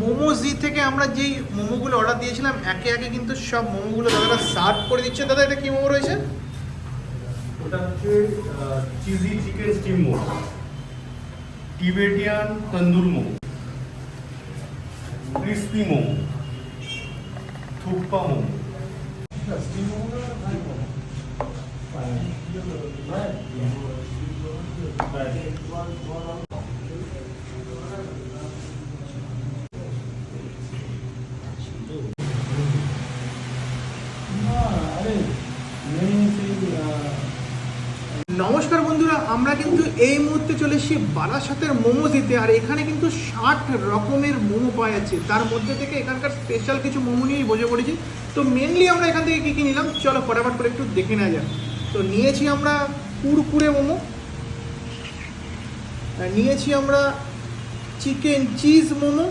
মোমোজি থেকে আমরা যেই মোমোগুলো অর্ডার দিয়েছিলাম একে একে কিন্তু সব মোমোগুলো দাদারা সার্ভ করে দিচ্ছে। দাদা এটা কি মোমো রয়েছে? ওটা হচ্ছে cheesy chicken steam momo, Tibetan tandoor momo, crispy momo, থুপ্পা মোমো। নমস্কার বন্ধুরা, আমরা কিন্তু এই মুহূর্তে চলে এসেছি বারাসাতের মোমোজিতে। আর এখানে কিন্তু 60 রকমের মোমো পাওয়া যাচ্ছে। তার মধ্যে থেকে এখানকার স্পেশাল কিছু মোমো নিয়েই বসে পড়েছি। তো মেনলি আমরা এখান থেকে কী কী নিলাম চলো ফটাফট করে একটু দেখে নেওয়া যাক। তো নিয়েছি আমরা কুরকুরে মোমো, নিয়েছি আমরা চিকেন চিজ মোমো,